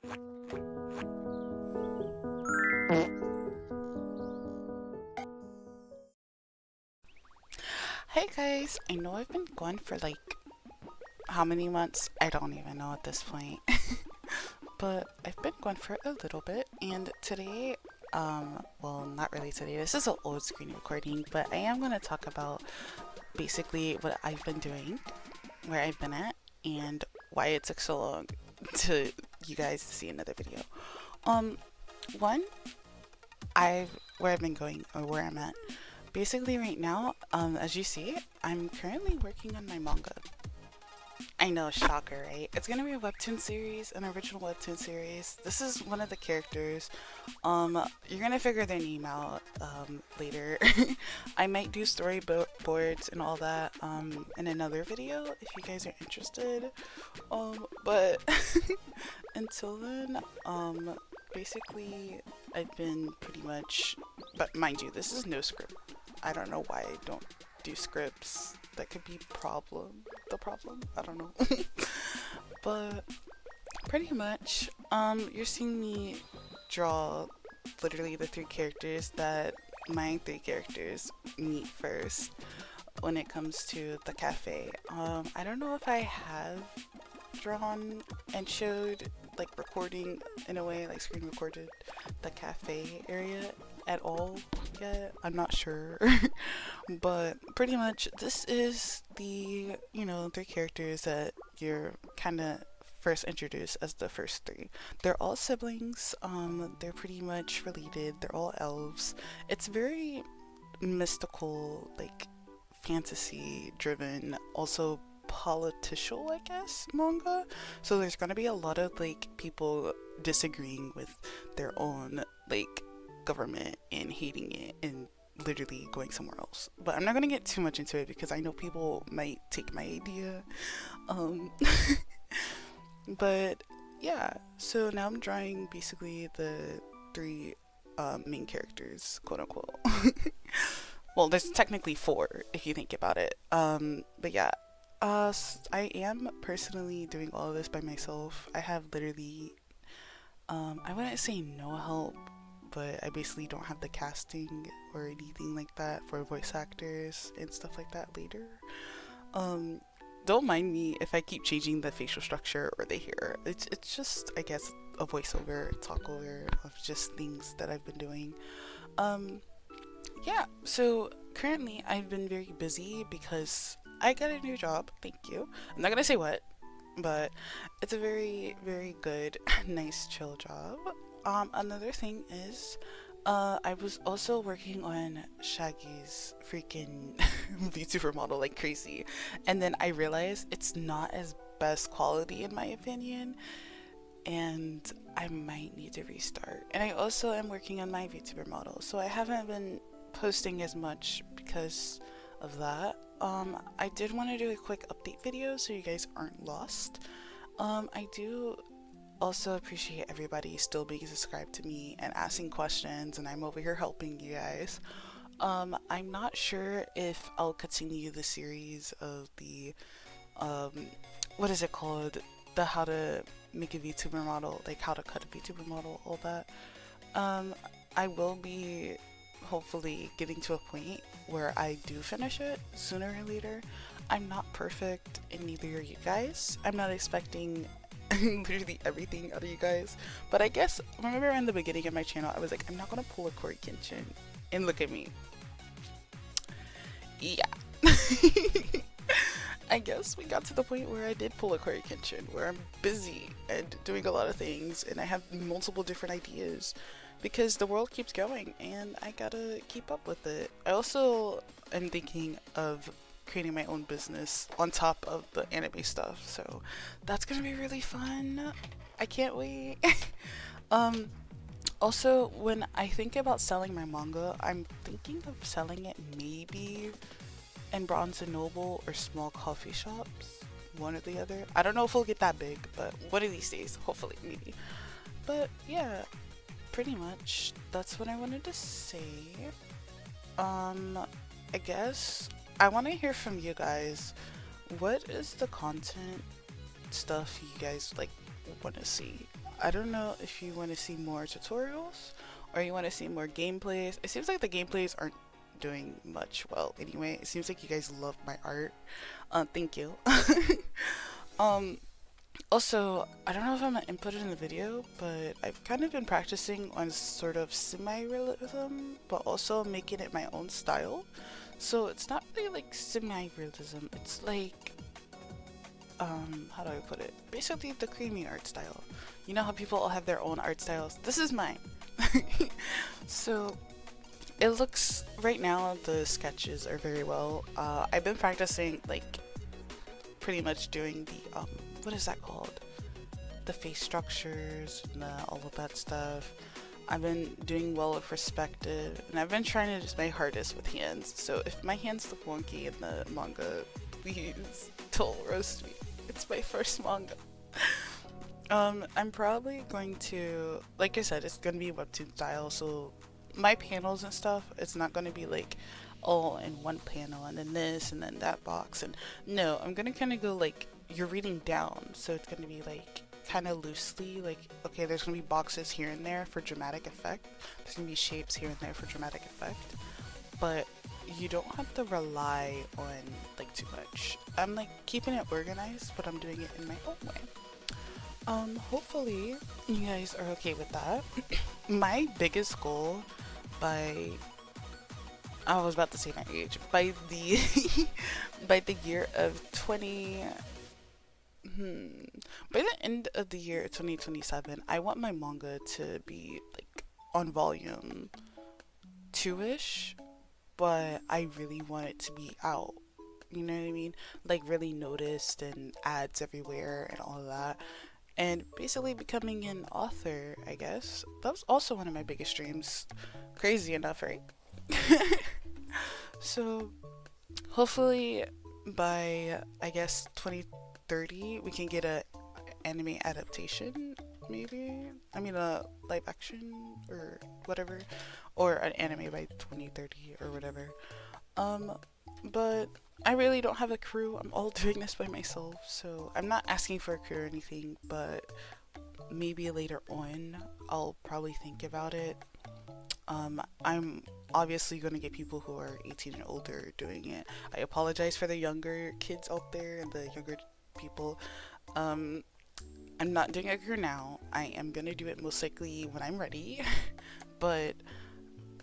Hey guys, I know I've been gone for like how many months? I don't even know at this point. But I've been gone for a little bit, and today, well, not really today, this is an old screen recording, but I am going to talk about basically what I've been doing, where I've been at, and why it took so long to you guys to see another video. Um, One, where I've been going, or where I'm at. Basically right now, as you see, I'm currently working on my manga. I know, shocker, right? It's gonna be a webtoon series, an original webtoon series. This is one of the characters. You're gonna figure their name out later. I might do storyboards and all that in another video if you guys are interested. But until then, basically I've been pretty much, but mind you, this is no script. I don't know why I don't do scripts. That could be the problem, I don't know. But pretty much you're seeing me draw literally the three characters that my three characters meet first when it comes to the cafe. I don't know if I have drawn and showed, like, recording in a way, like screen recorded the cafe area at all yet. I'm not sure. But pretty much this is the, three characters that you're kind of first introduced as the first three. They're all siblings. They're pretty much related. They're all elves. It's very mystical, like fantasy driven, also political, I guess, manga. So there's gonna be a lot of like people disagreeing with their own like government and hating it and literally going somewhere else. But I'm not gonna get too much into it because I know people might take my idea. But yeah, so now I'm drawing basically the three main characters, quote unquote. Well, there's technically four if you think about it. But yeah, I am personally doing all of this by myself. I have literally, I wouldn't say no help, but I basically don't have the casting or anything like that for voice actors and stuff like that later. Don't mind me if I keep changing the facial structure or the hair. It's just, I guess, a voiceover, talk over of just things that I've been doing. Yeah, so currently I've been very busy because I got a new job. Thank you. I'm not gonna say what, but it's a very, very good, nice, chill job. Another thing is, I was also working on Shaggy's freaking VTuber model like crazy, and then I realized it's not as best quality in my opinion, and I might need to restart. And I also am working on my VTuber model, so I haven't been posting as much because of that. I did want to do a quick update video so you guys aren't lost. I do also appreciate everybody still being subscribed to me and asking questions, and I'm over here helping you guys. I'm not sure if I'll continue the series of the what is it called, the how to make a VTuber model, like how to cut a VTuber model, all that. I will be hopefully getting to a point where I do finish it sooner or later. I'm not perfect, and neither are you guys. I'm not expecting literally everything out of you guys, but I guess remember in the beginning of my channel I was like, I'm not gonna pull a Corey Kenshin, and look at me. Yeah. I guess we got to the point where I did pull a Corey Kenshin, where I'm busy and doing a lot of things and I have multiple different ideas because the world keeps going and I gotta keep up with it. I also am thinking of creating my own business on top of the anime stuff, so that's gonna be really fun. I can't wait. Also, when I think about selling my manga, I'm thinking of selling it maybe in Barnes and Noble or small coffee shops, one or the other. I don't know if we'll get that big, but one of these days, hopefully, maybe. But yeah, pretty much that's what I wanted to say. I guess I want to hear from you guys. What is the content stuff you guys like want to see? I don't know if you want to see more tutorials or you want to see more gameplays. It seems like the gameplays aren't doing much well anyway. It seems like you guys love my art. Thank you. um, Also, I don't know if I'm gonna input it in the video, but I've kind of been practicing on sort of semi-realism, but also making it my own style. So it's not really like semi-realism, it's like, how do I put it? Basically the creamy art style. You know how people all have their own art styles? This is mine. So it looks, right now the sketches are very well. I've been practicing like pretty much doing the, what is that called? The face structures and all of that stuff. I've been doing well with perspective, and I've been trying to just my hardest with hands. So if my hands look wonky in the manga, please don't roast me. It's my first manga. I'm probably going to, like I said, it's gonna be webtoon style, so my panels and stuff, it's not gonna be like all in one panel and then this and then that box. And no, I'm gonna kind of go like you're reading down, so it's gonna be like kind of loosely, like, okay, there's gonna be boxes here and there for dramatic effect, there's gonna be shapes here and there for dramatic effect, but you don't have to rely on like too much. I'm like keeping it organized, but I'm doing it in my own way. Hopefully you guys are okay with that. My biggest goal by, I was about to say my age, by the by the year of by the end of the year 2027, I want my manga to be like on volume 2-ish, but I really want it to be out. You know what I mean? Like really noticed and ads everywhere and all of that. And basically becoming an author, I guess. That was also one of my biggest dreams. Crazy enough, right? So hopefully by, I guess, 2030 we can get a anime adaptation, maybe. I mean a live action or whatever, or an anime by 2030 or whatever. But I really don't have a crew. I'm all doing this by myself, so I'm not asking for a crew or anything, but maybe later on I'll probably think about it. I'm obviously going to get people who are 18 and older doing it. I apologize for the younger kids out there and the younger people. I'm not doing a crew now. I am going to do it most likely when I'm ready. But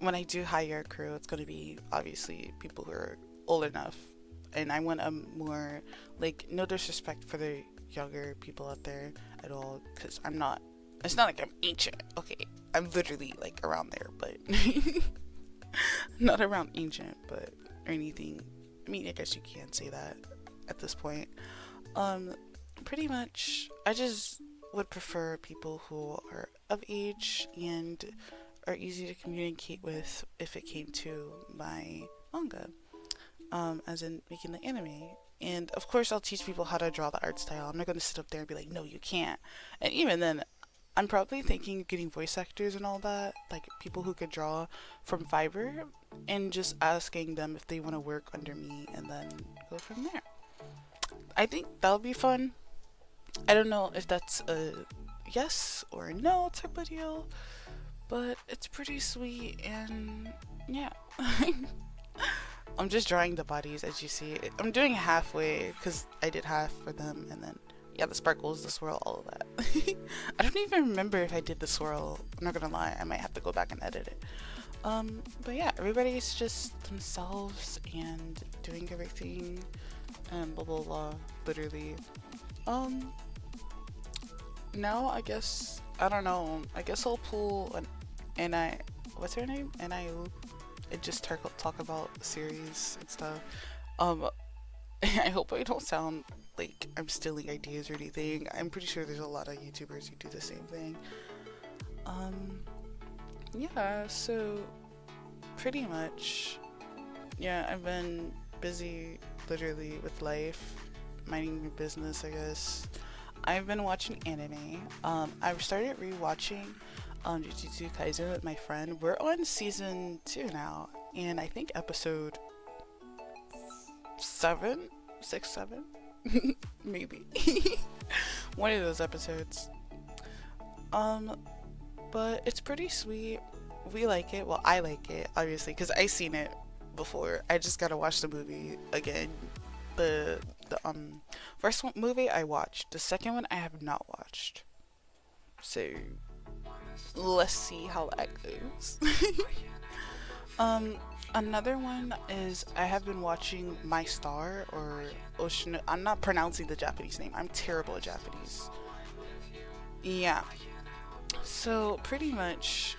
when I do hire a crew, it's going to be obviously people who are old enough. And I want a more, like, no disrespect for the younger people out there at all, because I'm not, it's not like I'm ancient. Okay, I'm literally like around there, but not around ancient, but or anything. I mean, I guess you can say that at this point. Pretty much, I just would prefer people who are of age and are easy to communicate with if it came to my manga, as in making the anime. And of course, I'll teach people how to draw the art style. I'm not going to sit up there and be like, no, you can't. And even then, I'm probably thinking of getting voice actors and all that, like people who could draw from Fiverr, and just asking them if they want to work under me and then go from there. I think that'll be fun. I don't know if that's a yes or a no type of deal, but it's pretty sweet, and yeah. I'm just drawing the bodies as you see. I'm doing halfway because I did half for them, and then yeah, the sparkles, the swirl, all of that. I don't even remember if I did the swirl. I'm not gonna lie, I might have to go back and edit it. But yeah, everybody's just themselves and doing everything and blah blah blah, literally. Now I guess, I don't know, I guess I'll pull an what's her name? NIO, and just talk about the series and stuff. I hope I don't sound like I'm stealing ideas or anything. I'm pretty sure there's a lot of YouTubers who do the same thing. Yeah, so pretty much, yeah, I've been busy literally with life, minding my business, I guess. I've been watching anime. I've started rewatching Jujutsu Kaisen with my friend. We're on season 2 now, and I think episode 7, 6, 7, maybe. One of those episodes. Um, but it's pretty sweet. We like it. Well, I like it, obviously, because I seen it before. I just gotta watch the movie again. The first movie I watched. The second one I have not watched. So let's see how that goes. um, Another one is I have been watching My Star or Ocean. I'm not pronouncing the Japanese name. I'm terrible at Japanese. Yeah. So pretty much,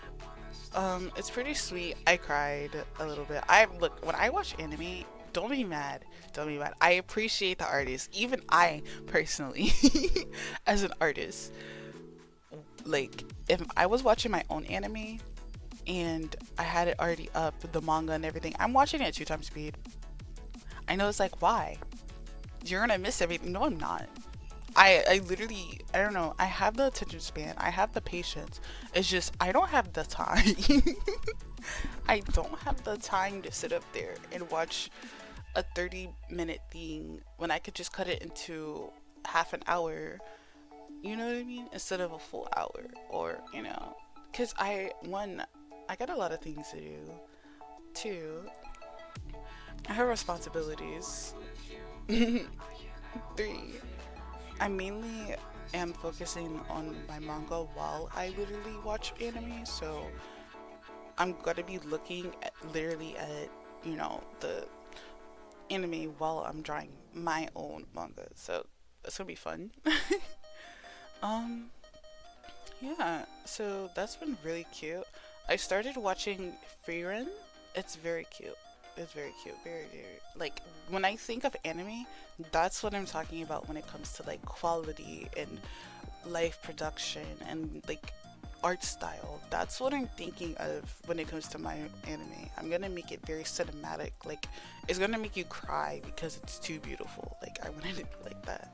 it's pretty sweet. I cried a little bit. I look when I watch anime. Don't be mad. Don't be mad. I appreciate the artist. Even I personally, as an artist, like if I was watching my own anime and I had it already up, the manga and everything, I'm watching it at 2 times speed. I know it's like, why? You're gonna miss everything. No, I'm not. I literally, I don't know. I have the attention span. I have the patience. It's just I don't have the time. I don't have the time to sit up there and watch a 30-minute thing when I could just cut it into half an hour. You know what I mean? Instead of a full hour, or because I got a lot of things to do. Two, I have responsibilities. Three, I mainly am focusing on my manga while I literally watch anime, so I'm gonna be looking at literally at the anime while I'm drawing my own manga. So that's gonna be fun. um yeah, so that's been really cute. I started watching Frieren. It's very cute. It's very cute. Very, very. Like, when I think of anime, that's what I'm talking about when it comes to, like, quality and live production and, like, art style. That's what I'm thinking of when it comes to my anime. I'm gonna make it very cinematic. Like, it's gonna make you cry because it's too beautiful. Like, I wanted it to be like that.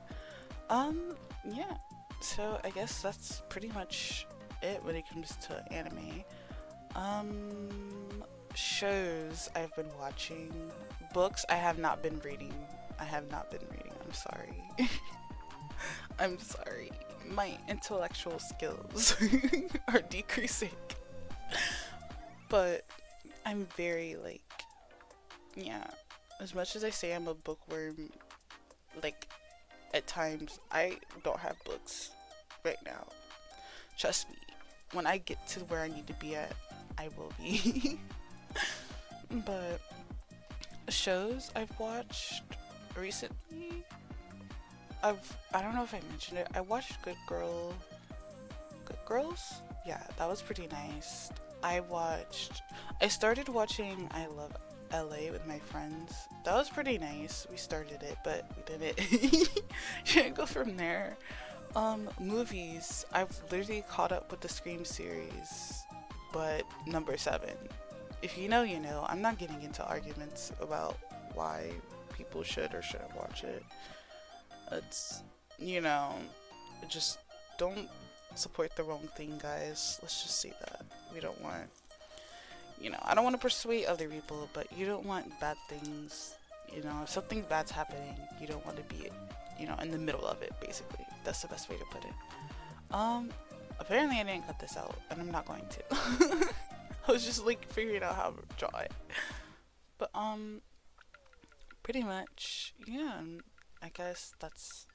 Yeah. So, I guess that's pretty much it when it comes to anime. Shows I've been watching. Books I have not been reading. I'm sorry. I'm sorry. My intellectual skills are decreasing. But I'm very, like, yeah. As much as I say I'm a bookworm, like, at times I don't have books right now. Trust me. When I get to where I need to be at, I will be. But shows I've watched recently, I don't know if I mentioned it. I watched Good Girls? Yeah, that was pretty nice. I started watching I Love LA with my friends. That was pretty nice. We started it, but we didn't go from there. Movies. I've literally caught up with the Scream series, but number 7. If you know, you know. I'm not getting into arguments about why people should or shouldn't watch it. It's, just don't support the wrong thing, guys. Let's just say that. We don't want, I don't want to persuade other people, but you don't want bad things. If something bad's happening, you don't want to be, in the middle of it, basically. That's the best way to put it. Apparently I didn't cut this out, and I'm not going to. I was just, like, figuring out how to draw it. But, pretty much, yeah, I guess that's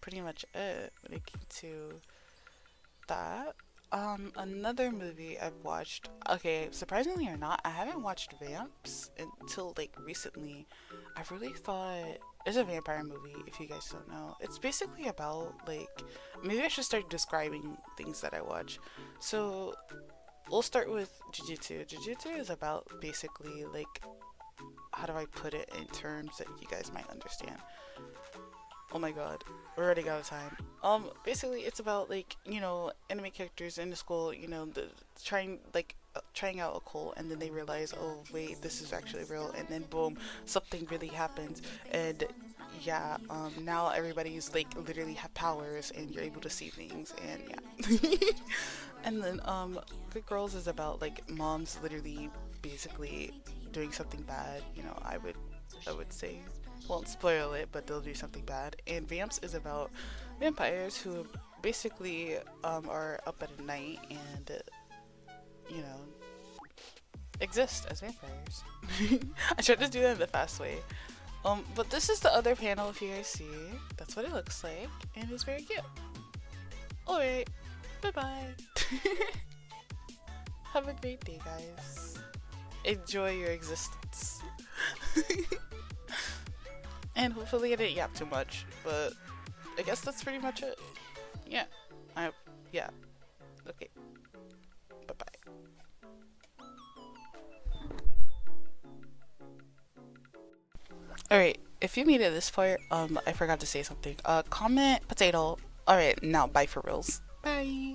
pretty much it when it came to that. Another movie I've watched, okay, surprisingly or not, I haven't watched Vamps until, like, recently. I really thought, it's a vampire movie, if you guys don't know. It's basically about, like, maybe I should start describing things that I watch. So, we'll start with Jujutsu. Jujutsu is about basically, like, how do I put it in terms that you guys might understand? Oh my god, we're running out of time. Basically, it's about, like, anime characters in the school, trying out a cult, and then they realize, oh wait, this is actually real, and then boom, something really happens, and yeah, now everybody's, like, literally have powers, and you're able to see things, and yeah. And then, Good Girls is about, like, moms literally basically doing something bad, I would say. Won't spoil it, but they'll do something bad. And Vamps is about vampires who basically are up at night and, you know, exist as vampires. I tried to do that in the fast way. But this is the other panel if you guys see. That's what it looks like, and it's very cute. Alright, bye-bye. Have a great day, guys. Enjoy your existence. And hopefully I didn't yap too much, but I guess that's pretty much it. Yeah. Yeah. Okay. Bye-bye. Alright, if you made it this far, I forgot to say something. Comment potato. Alright, now bye for reals. Bye.